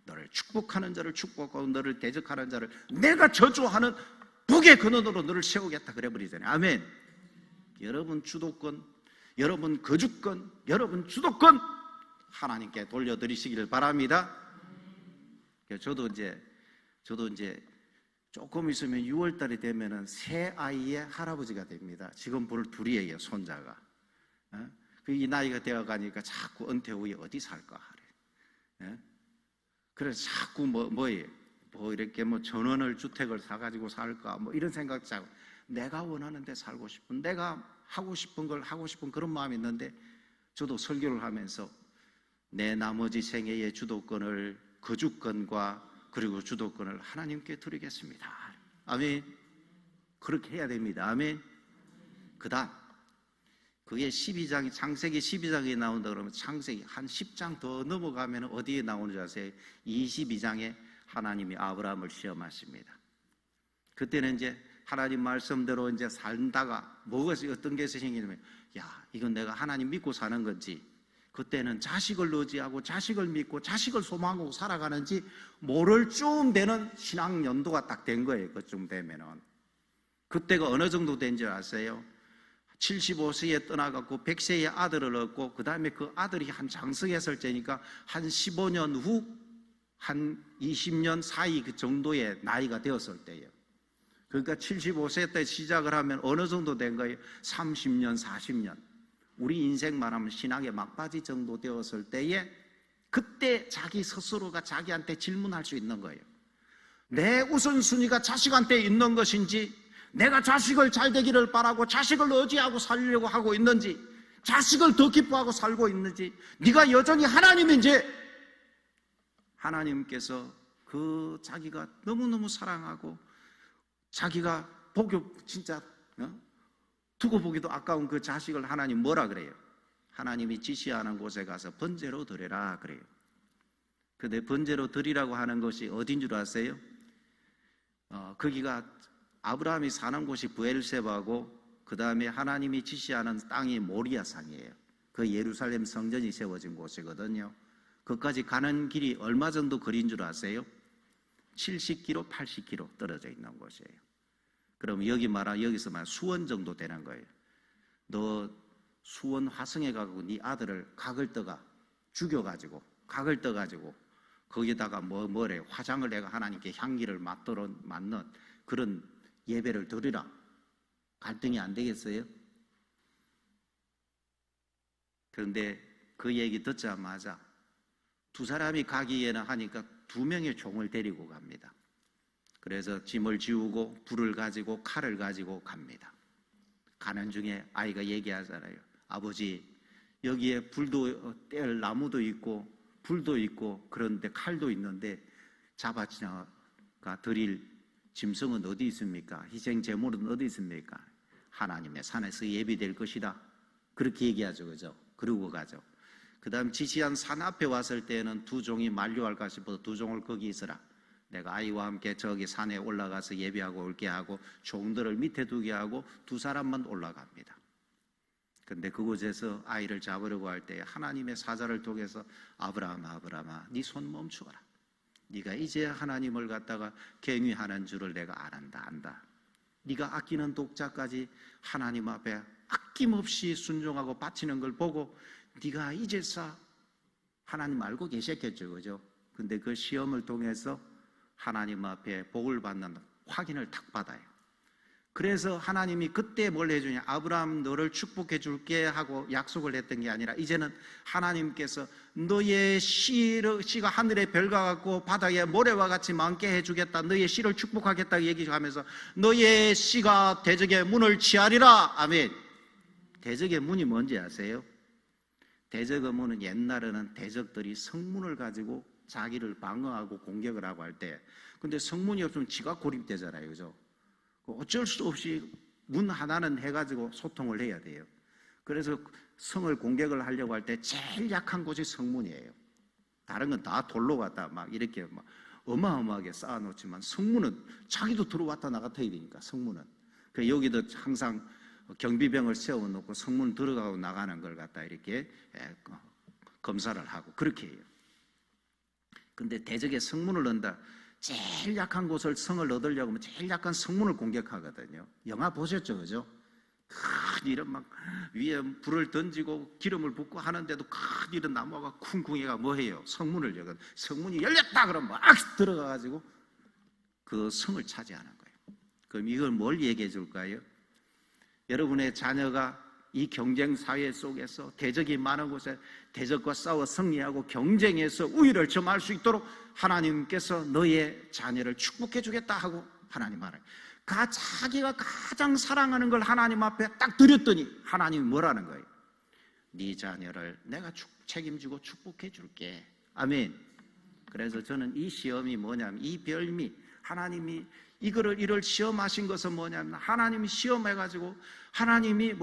너를 축복하는 자를 축복하고 너를 대적하는 자를 내가 저주하는 복의 근원으로 너를 세우겠다 그래버리잖아요. 아멘. 여러분 주도권, 여러분 거주권, 여러분 주도권 하나님께 돌려드리시기를 바랍니다. 저도 이제 조금 있으면 6월달이 되면은 새 아이의 할아버지가 됩니다. 지금 볼 둘이에요, 손자가. 이 나이가 되어가니까 자꾸 은퇴 후에 어디 살까 하래. 그래서 자꾸 뭐예요? 뭐 이렇게 뭐 전원을 주택을 사가지고 살까 뭐 이런 생각 자고 내가 원하는 데 살고 싶은, 내가 하고 싶은 걸 하고 싶은 그런 마음이 있는데, 저도 설교를 하면서 내 나머지 생애의 주도권을, 거주권과 그리고 주도권을 하나님께 드리겠습니다. 아멘. 그렇게 해야 됩니다. 아멘. 그다음 그게 12장이, 창세기 12장에 나온다 그러면 창세기 한 10장 더 넘어가면 어디에 나오는지 아세요? 22장에 하나님이 아브라함을 시험하십니다. 그때는 이제 하나님 말씀대로 이제 살다가 어떤 게 생기냐면, 야, 이건 내가 하나님 믿고 사는 건지, 그때는 자식을 의지하고 자식을 믿고 자식을 소망하고 살아가는지 모를 쯤 되는 신앙 연도가 딱 된 거예요. 그쯤 되면은. 그때가 어느 정도 된 줄 아세요? 75세에 떠나갖고 100세의 아들을 얻고, 그 다음에 그 아들이 한 장성했을 때니까 한 15년 후 한 20년 사이 그 정도의 나이가 되었을 때예요. 그러니까 75세 때 시작을 하면 어느 정도 된 거예요? 30년, 40년. 우리 인생만 하면 신앙의 막바지 정도 되었을 때에, 그때 자기 스스로가 자기한테 질문할 수 있는 거예요. 내 우선순위가 자식한테 있는 것인지, 내가 자식을 잘 되기를 바라고 자식을 의지하고 살려고 하고 있는지, 자식을 더 기뻐하고 살고 있는지, 네가 여전히 하나님인지. 하나님께서 그 자기가 너무너무 사랑하고 자기가 진짜 두고 보기도 아까운 그 자식을 하나님 뭐라 그래요? 하나님이 지시하는 곳에 가서 번제로 드려라 그래요. 근데 번제로 드리라고 하는 것이 어딘 줄 아세요? 거기가 아브라함이 사는 곳이 브엘세바고, 그 다음에 하나님이 지시하는 땅이 모리아 산이에요. 그 예루살렘 성전이 세워진 곳이거든요. 거기까지 가는 길이 얼마 정도 거리인 줄 아세요? 70km, 80km 떨어져 있는 곳이에요. 그럼 여기서 말 수원 정도 되는 거예요. 너 수원 화성에 가고 네 아들을 각을 떠가 죽여가지고, 각을 떠가지고 거기다가 뭐래 화장을 내가 하나님께 향기를 맡는 그런 예배를 드리라. 갈등이 안 되겠어요? 그런데 그 얘기 듣자마자 두 사람이 가기에는 하니까 2명의 종을 데리고 갑니다. 그래서 짐을 지우고 불을 가지고 칼을 가지고 갑니다. 가는 중에 아이가 얘기하잖아요. 아버지, 여기에 불도 뗄 나무도 있고 불도 있고 그런데 칼도 있는데 잡아가 드릴 짐승은 어디 있습니까? 희생 제물은 어디 있습니까? 하나님의 산에서 예비될 것이다. 그렇게 얘기하죠. 그죠? 그러고 가죠. 그 다음 지시한 산 앞에 왔을 때는 2종이 만류할까 싶어서 2종을 거기 있어라. 내가 아이와 함께 저기 산에 올라가서 예배하고 올게 하고 종들을 밑에 두게 하고 2사람만 올라갑니다. 근데 그곳에서 아이를 잡으려고 할 때 하나님의 사자를 통해서 아브라함아 네 손 멈추어라. 네가 이제 하나님을 갖다가 경외하는 줄을 내가 안다. 네가 아끼는 독자까지 하나님 앞에 아낌없이 순종하고 바치는 걸 보고 네가 이제서 하나님 알고 계셨겠죠. 그죠? 근데 그 시험을 통해서 하나님 앞에 복을 받는 확인을 탁 받아요. 그래서 하나님이 그때 뭘 해주냐? 아브라함 너를 축복해 줄게 하고 약속을 했던 게 아니라 이제는 하나님께서 너의 씨가 하늘의 별과 같고 바다의 모래와 같이 많게 해주겠다. 너의 씨를 축복하겠다 얘기하면서 너의 씨가 대적의 문을 취하리라. 아멘. 대적의 문이 뭔지 아세요? 대적의 문은 옛날에는 대적들이 성문을 가지고 자기를 방어하고 공격을 하고 할 때, 근데 성문이 없으면 지가 고립되잖아요. 그죠? 어쩔 수 없이 문 하나는 해가지고 소통을 해야 돼요. 그래서 성을 공격을 하려고 할 때 제일 약한 곳이 성문이에요. 다른 건 다 돌로 갖다 막 이렇게 막 어마어마하게 쌓아놓지만 성문은 자기도 들어왔다 나갔다 해야 되니까 성문은. 그 여기도 항상 경비병을 세워놓고 성문 들어가고 나가는 걸 갖다 이렇게 검사를 하고 그렇게 해요. 근데 대적의 성문을 넣는다. 제일 약한 곳을 성을 얻으려고 하면 제일 약한 성문을 공격하거든요. 영화 보셨죠? 그죠? 큰 이런 막 위에 불을 던지고 기름을 붓고 하는데도 큰 이런 나무가 쿵쿵해가 뭐해요? 성문을 열거든. 성문이 열렸다 그러면 막 들어가가지고 그 성을 차지하는 거예요. 그럼 이걸 뭘 얘기해 줄까요? 여러분의 자녀가 이 경쟁 사회 속에서 대적이 많은 곳에 대적과 싸워 승리하고 경쟁에서 우위를 점할 수 있도록 하나님께서 너의 자녀를 축복해 주겠다 하고 하나님 말해요. 자기가 가장 사랑하는 걸 하나님 앞에 딱 드렸더니 하나님이 뭐라는 거예요? 네 자녀를 내가 책임지고 축복해 줄게. 아멘. 그래서 저는 이 시험이 뭐냐면, 이 별미, 하나님이 이를 시험하신 것은 뭐냐면, 하나님이 시험해가지고 하나님이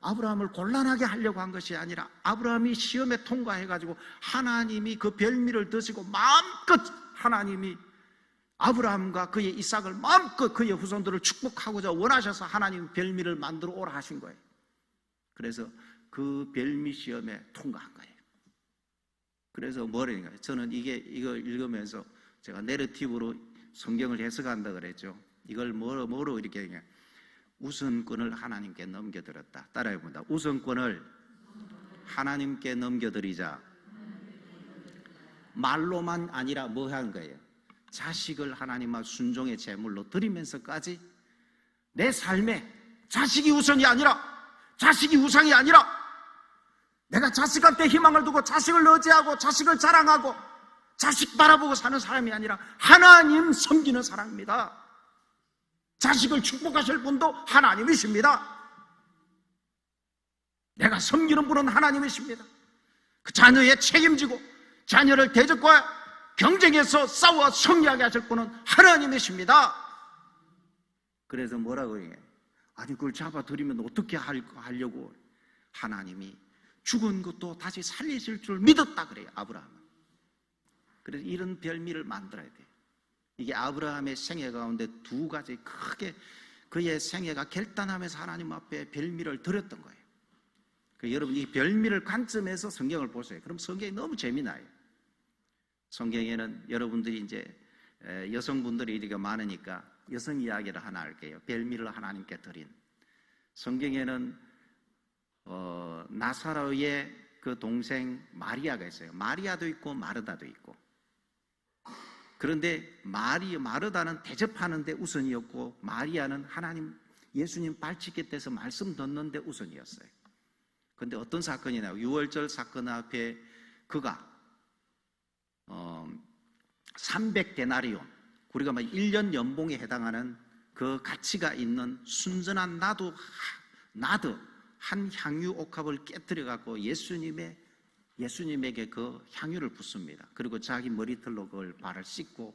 아브라함을 곤란하게 하려고 한 것이 아니라 아브라함이 시험에 통과해가지고 하나님이 그 별미를 드시고 마음껏 하나님이 아브라함과 그의 이삭을 마음껏 그의 후손들을 축복하고자 원하셔서 하나님 별미를 만들어 오라 하신 거예요. 그래서 그 별미 시험에 통과한 거예요. 그래서 뭐라니까요? 저는 이걸 읽으면서 제가 내러티브로 성경을 해석한다 그랬죠. 이걸 뭐로 이렇게 얘기해요? 우선권을 하나님께 넘겨드렸다. 따라해봅니다. 우선권을 하나님께 넘겨드리자. 말로만 아니라 뭐 한 거예요? 자식을 하나님 앞 순종의 제물로 드리면서까지 내 삶에 자식이 우선이 아니라, 자식이 우상이 아니라, 내가 자식한테 희망을 두고 자식을 의지하고 자식을 자랑하고 자식 바라보고 사는 사람이 아니라 하나님 섬기는 사람입니다. 자식을 축복하실 분도 하나님이십니다. 내가 섬기는 분은 하나님이십니다. 그 자녀에 책임지고 자녀를 대적과 경쟁에서 싸워 승리하게 하실 분은 하나님이십니다. 그래서 뭐라고 해요? 아니 그걸 잡아들이면 어떻게 하려고? 하나님이 죽은 것도 다시 살리실 줄 믿었다 그래요, 아브라함은. 그래서 이런 별미를 만들어야 돼요. 이게 아브라함의 생애 가운데 두 가지 크게 그의 생애가 결단하면서 하나님 앞에 별미를 드렸던 거예요. 여러분 이 별미를 관점에서 성경을 보세요. 그럼 성경이 너무 재미나요. 성경에는 여러분들이 이제 여성분들이 이렇게 많으니까 여성 이야기를 하나 할게요. 별미를 하나님께 드린. 성경에는 나사로의 그 동생 마리아가 있어요. 마리아도 있고 마르다도 있고. 그런데 마르다는 대접하는 데 우선이었고 마리아는 하나님 예수님 발치기 때서 말씀 듣는 데 우선이었어요. 그런데 어떤 사건이 나요? 유월절 사건 앞에 그가 300데나리온, 우리가 1년 연봉에 해당하는 그 가치가 있는 순전한 나드 한 향유 옥합을 깨뜨려 갖고 예수님에게 그 향유를 붓습니다. 그리고 자기 머리털로 그걸 발을 씻고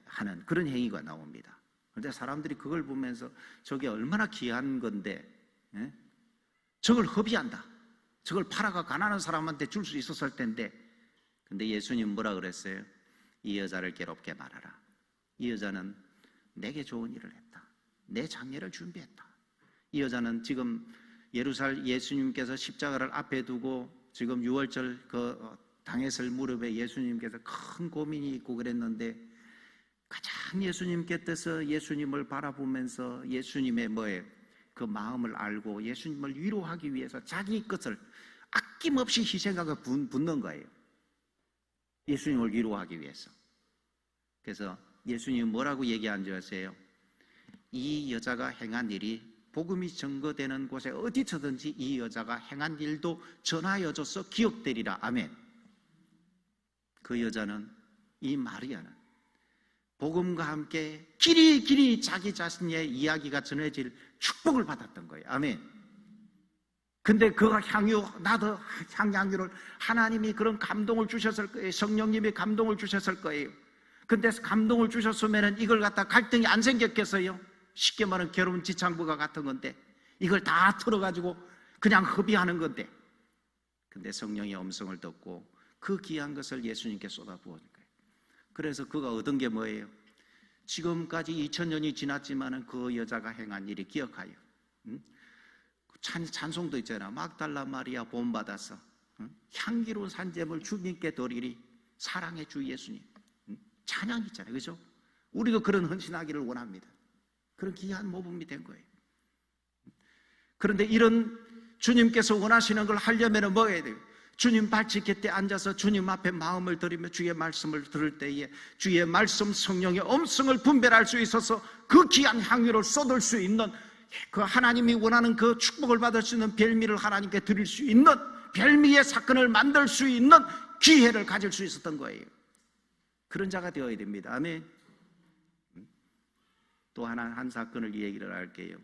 하는 그런 행위가 나옵니다. 그런데 사람들이 그걸 보면서 저게 얼마나 귀한 건데 저걸 허비한다. 저걸 팔아가 가난한 사람한테 줄 수 있었을 텐데. 근데 예수님 뭐라 그랬어요? 이 여자를 괴롭게 말하라. 이 여자는 내게 좋은 일을 했다. 내 장례를 준비했다. 이 여자는 지금 예수님께서 십자가를 앞에 두고 지금 유월절 그 당했을 무렵에 예수님께서 큰 고민이 있고 그랬는데 가장 예수님께 뜻서 예수님을 바라보면서 예수님의 그 마음을 알고 예수님을 위로하기 위해서 자기 것을 아낌없이 희생하고 붓는 거예요. 예수님을 위로하기 위해서. 그래서 예수님이 뭐라고 얘기한 줄 아세요? 이 여자가 행한 일이 복음이 증거되는 곳에 어디서든지 이 여자가 행한 일도 전하여져서 기억되리라. 아멘. 그 여자는, 이 마리아는 복음과 함께 길이 자기 자신의 이야기가 전해질 축복을 받았던 거예요. 아멘. 근데 그 향유를 하나님이 그런 감동을 주셨을 거예요. 성령님이 감동을 주셨을 거예요. 근데 감동을 주셨으면 이걸 갖다 갈등이 안 생겼겠어요? 쉽게 말하면 결혼 지창부가 같은 건데 이걸 다 틀어가지고 그냥 허비하는 건데. 근데 성령의 음성을 듣고 그 귀한 것을 예수님께 쏟아부은 거예요. 그래서 그가 얻은 게 뭐예요? 지금까지 2000년이 지났지만 그 여자가 행한 일이 기억하여. 찬송도 있잖아. 막달라 마리아 본받아서 향기로운 산재물 주님께 드리리. 사랑의 주 예수님. 찬양 있잖아요. 그죠? 우리도 그런 헌신하기를 원합니다. 그런 귀한 모범이 된 거예요. 그런데 이런 주님께서 원하시는 걸 하려면 뭐 해야 돼요? 주님 발치 곁에 앉아서 주님 앞에 마음을 들이며 주의 말씀을 들을 때에 주의 말씀 성령의 음성을 분별할 수 있어서 그 귀한 향유를 쏟을 수 있는 그 하나님이 원하는 그 축복을 받을 수 있는 별미를 하나님께 드릴 수 있는 별미의 사건을 만들 수 있는 기회를 가질 수 있었던 거예요. 그런 자가 되어야 됩니다. 아멘. 또 한 사건을 얘기를 할게요.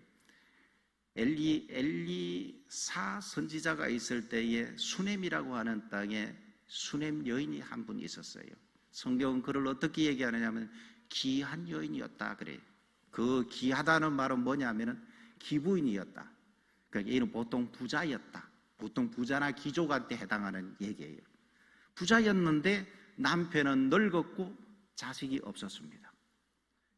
엘리사 선지자가 있을 때에 수넴이라고 하는 땅에 수넴 여인이 한 분 있었어요. 성경은 그를 어떻게 얘기하느냐면 귀한 여인이었다 그래요. 그 귀하다는 말은 뭐냐면은 기부인이었다. 그러니까 이는 보통 부자였다. 보통 부자나 귀족한테 해당하는 얘기예요. 부자였는데 남편은 늙었고 자식이 없었습니다.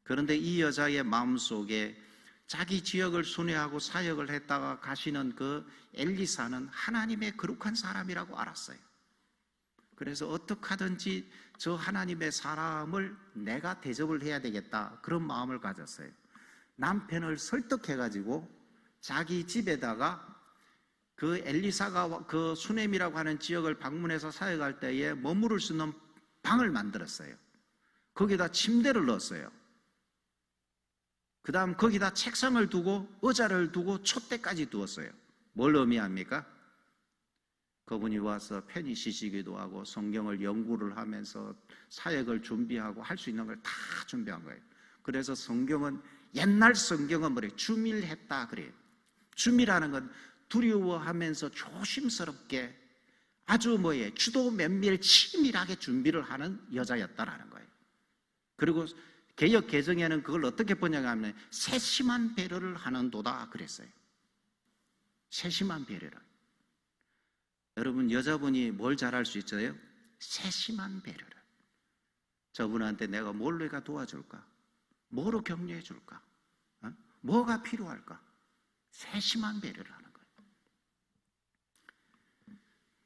그런데 이 여자의 마음속에 자기 지역을 순회하고 사역을 했다가 가시는 그 엘리사는 하나님의 거룩한 사람이라고 알았어요. 그래서 어떻게 하든지 저 하나님의 사람을 내가 대접을 해야 되겠다, 그런 마음을 가졌어요. 남편을 설득해가지고 자기 집에다가 그 엘리사가 그 수넴이라고 하는 지역을 방문해서 사역할 때에 머무를 수 있는 방을 만들었어요. 거기다 침대를 넣었어요. 그 다음 거기다 책상을 두고 의자를 두고 촛대까지 두었어요. 뭘 의미합니까? 그분이 와서 편히 쉬시기도 하고 성경을 연구를 하면서 사역을 준비하고 할 수 있는 걸 다 준비한 거예요. 그래서 성경은, 옛날 성경은 뭐래요? 주밀했다 그래요. 주밀하는 건 두려워하면서 조심스럽게 아주 주도 면밀 치밀하게 준비를 하는 여자였다라는 거예요. 그리고 개역 개정에는 그걸 어떻게 번역하면 세심한 배려를 하는도다 그랬어요. 세심한 배려를. 여러분, 여자분이 뭘 잘할 수 있어요? 세심한 배려를. 저분한테 내가 뭘로 해가 도와줄까? 뭐로 격려해 줄까? 뭐가 필요할까? 세심한 배려를 하는 거예요.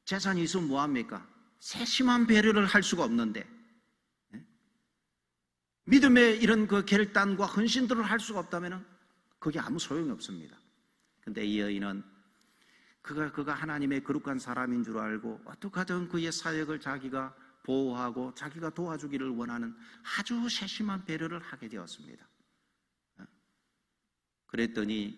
재산이 있으면 뭐합니까? 세심한 배려를 할 수가 없는데, 믿음의 이런 그 결단과 헌신들을 할 수가 없다면 그게 아무 소용이 없습니다. 근데 이 여인은 그가 하나님의 거룩한 사람인 줄 알고 어떻게 하든 그의 사역을 자기가 보호하고 자기가 도와주기를 원하는 아주 세심한 배려를 하게 되었습니다. 그랬더니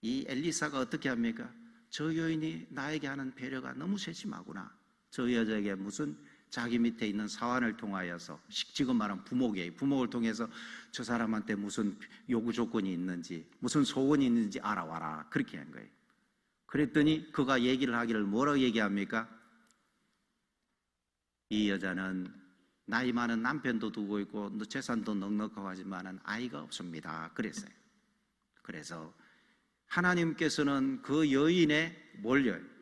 이 엘리사가 어떻게 합니까? 저 여인이 나에게 하는 배려가 너무 세심하구나. 저 여자에게 무슨 자기 밑에 있는 사환을 통하여서, 지금 말하는 부목이에요. 부목을 통해서 저 사람한테 무슨 요구 조건이 있는지, 무슨 소원이 있는지 알아와라, 그렇게 한 거예요. 그랬더니 그가 얘기를 하기를 뭐라고 얘기합니까? 이 여자는 나이 많은 남편도 두고 있고 재산도 넉넉하고 하지만 아이가 없습니다 그랬어요. 그래서 하나님께서는 그 여인의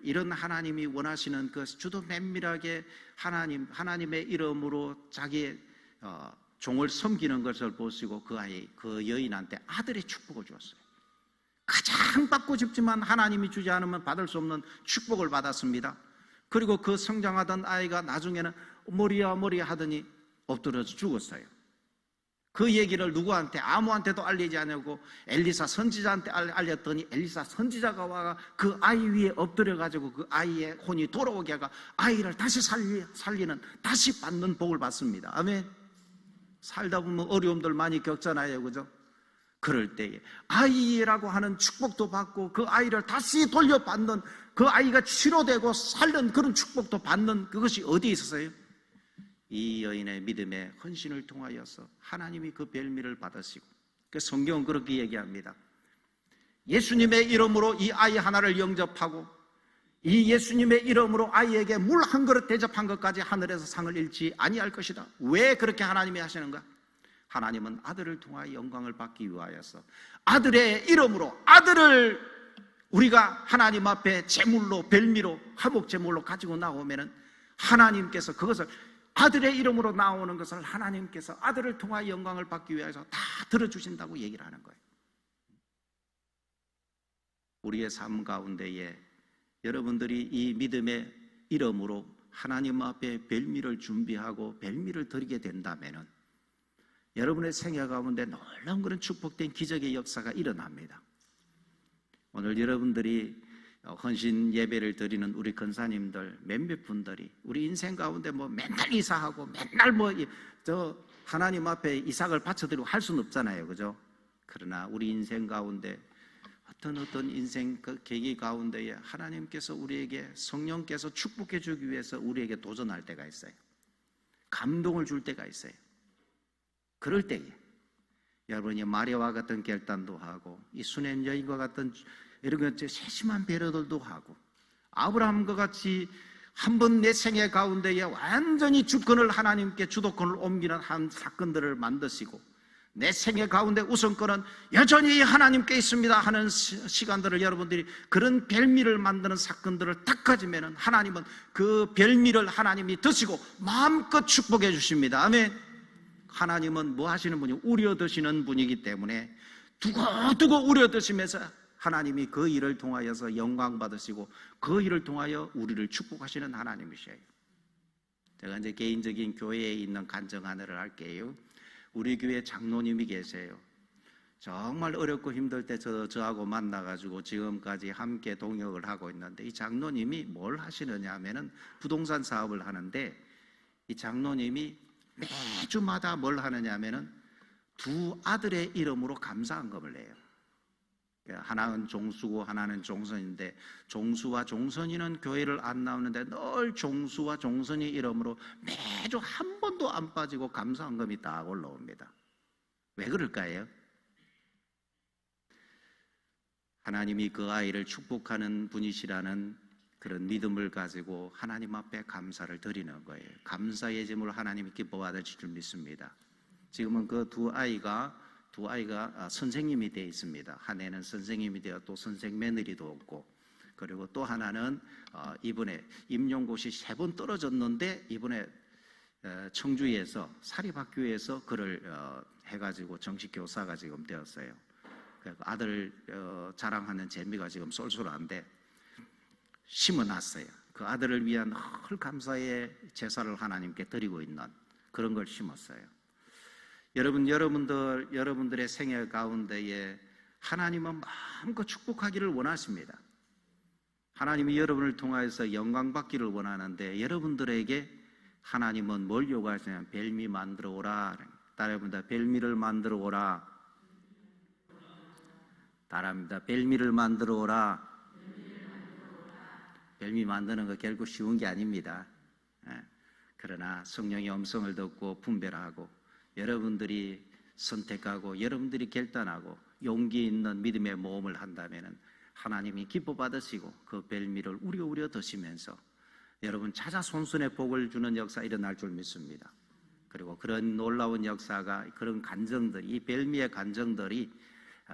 이런 하나님이 원하시는 그 주도 면밀하게 하나님의 이름으로 자기의 종을 섬기는 것을 보시고 그 여인한테 아들의 축복을 주었어요. 가장 받고 싶지만 하나님이 주지 않으면 받을 수 없는 축복을 받았습니다. 그리고 그 성장하던 아이가 나중에는 머리야 하더니 엎드려서 죽었어요. 그 얘기를 누구한테, 아무한테도 알리지 않고 엘리사 선지자한테 알렸더니 엘리사 선지자가 와가 그 아이 위에 엎드려가지고 그 아이의 혼이 돌아오게 하가 아이를 다시 살리는, 다시 받는 복을 받습니다. 아멘. 살다 보면 어려움들 많이 겪잖아요, 그죠? 그럴 때에 아이라고 하는 축복도 받고 그 아이를 다시 돌려받는, 그 아이가 치료되고 살는 그런 축복도 받는, 그것이 어디에 있었어요? 이 여인의 믿음의 헌신을 통하여서 하나님이 그 별미를 받으시고, 그 성경은 그렇게 얘기합니다. 예수님의 이름으로 이 아이 하나를 영접하고 이 예수님의 이름으로 아이에게 물 한 그릇 대접한 것까지 하늘에서 상을 잃지 아니할 것이다. 왜 그렇게 하나님이 하시는가? 하나님은 아들을 통하여 영광을 받기 위하여서 아들의 이름으로, 아들을 우리가 하나님 앞에 제물로, 별미로, 화목 제물로 가지고 나오면은 하나님께서 그것을, 아들의 이름으로 나오는 것을 하나님께서 아들을 통하여 영광을 받기 위해서 다 들어주신다고 얘기를 하는 거예요. 우리의 삶 가운데에 여러분들이 이 믿음의 이름으로 하나님 앞에 별미를 준비하고 별미를 드리게 된다면 여러분의 생애 가운데 놀라운 그런 축복된 기적의 역사가 일어납니다. 오늘 여러분들이 헌신 예배를 드리는 우리 권사님들 몇몇 분들이 우리 인생 가운데 맨날 이사하고 맨날 하나님 앞에 이삭을 바쳐드리고 할 수는 없잖아요, 그죠? 그러나 우리 인생 가운데 어떤 인생 그 계기 가운데에 하나님께서 우리에게 성령께서 축복해 주기 위해서 우리에게 도전할 때가 있어요. 감동을 줄 때가 있어요. 그럴 때에 여러분이 마리아와 같은 결단도 하고 이 수냄 여인과 같은 이런 것 세심한 배려들도 하고 아브라함과 같이 한번 내 생애 가운데에 완전히 주권을 하나님께 주도권을 옮기는 한 사건들을 만드시고 내 생애 가운데 우선권은 여전히 하나님께 있습니다 하는 시간들을 여러분들이 그런 별미를 만드는 사건들을 딱 가지면은 하나님은 그 별미를 하나님이 드시고 마음껏 축복해 주십니다. 아멘. 하나님은 뭐 하시는 분이 우려 드시는 분이기 때문에 두고두고 우려 드시면서 하나님이 그 일을 통하여서 영광 받으시고 그 일을 통하여 우리를 축복하시는 하나님이셔요. 제가 이제 개인적인 교회에 있는 간증 하나를 할게요. 우리 교회 장로님이 계세요. 정말 어렵고 힘들 때 저하고 만나가지고 지금까지 함께 동역을 하고 있는데 이 장로님이 뭘 하시느냐 하면은 부동산 사업을 하는데 이 장로님이 매주마다 뭘 하느냐 하면은 두 아들의 이름으로 감사헌금을 내요. 하나는 종수고 하나는 종선인데 종수와 종선이는 교회를 안 나오는데 늘 종수와 종선이 이름으로 매주 한 번도 안 빠지고 감사헌금이 딱 올라옵니다. 왜 그럴까요? 하나님이 그 아이를 축복하는 분이시라는 그런 믿음을 가지고 하나님 앞에 감사를 드리는 거예요. 감사의 제물을 하나님이 기뻐 받으실 줄 믿습니다. 지금은 그 두 아이가 선생님이 되어 있습니다. 한 애는 선생님이 되어 또 선생 며느리도 없고, 그리고 또 하나는 이번에 임용고시 3번 떨어졌는데 이번에 청주에서 사립학교에서 그를 해가지고 정식 교사가 지금 되었어요. 아들 자랑하는 재미가 지금 쏠쏠한데 심어놨어요. 그 아들을 위한 헐 감사의 제사를 하나님께 드리고 있는 그런 걸 심었어요. 여러분들의 생애 가운데에 하나님은 마음껏 축복하기를 원하십니다. 하나님이 여러분을 통하여서 영광 받기를 원하는데 여러분들에게 하나님은 뭘 요구하시냐면 별미 만들어 오라. 따라합니다. 별미를 만들어 오라. 따라합니다. 별미를 만들어 오라. 별미 만드는 거 결국 쉬운 게 아닙니다. 그러나 성령의 음성을 듣고 분별하고 여러분들이 선택하고 여러분들이 결단하고 용기 있는 믿음의 모험을 한다면 하나님이 기뻐 받으시고 그 별미를 우려우려 드시면서 여러분 자자손손의 복을 주는 역사 일어날 줄 믿습니다. 그리고 그런 놀라운 역사가 그런 간정들, 이 별미의 간정들이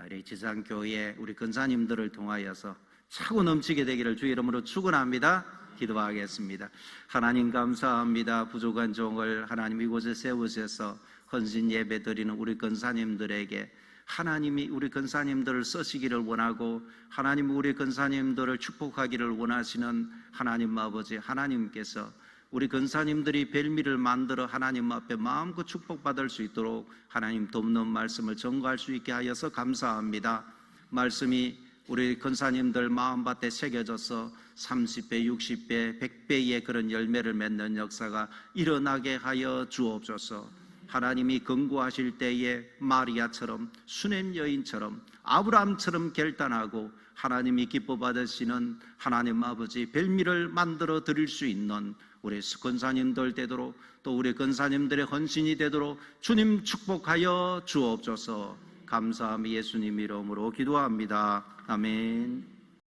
우리 지상교회 우리 권사님들을 통하여서 차고 넘치게 되기를 주의 이름으로 축원합니다. 기도하겠습니다. 하나님 감사합니다. 부족한 종을 하나님 이곳에 세우셔서 헌신 예배 드리는 우리 권사님들에게 하나님이 우리 권사님들을 쓰시기를 원하고 하나님 우리 권사님들을 축복하기를 원하시는 하나님 아버지, 하나님께서 우리 권사님들이 별미를 만들어 하나님 앞에 마음껏 축복받을 수 있도록 하나님 돕는 말씀을 전가할 수 있게 하여서 감사합니다. 말씀이 우리 권사님들 마음밭에 새겨져서 30배, 60배, 100배의 그런 열매를 맺는 역사가 일어나게 하여 주옵소서. 하나님이 권고하실 때에 마리아처럼 수냄 여인처럼 아브라함처럼 결단하고 하나님이 기뻐 받으시는 하나님 아버지 별미를 만들어 드릴 수 있는 우리 권사님들 되도록 또 우리 권사님들의 헌신이 되도록 주님 축복하여 주옵소서. 감사함이 예수님 이름으로 기도합니다. 아멘.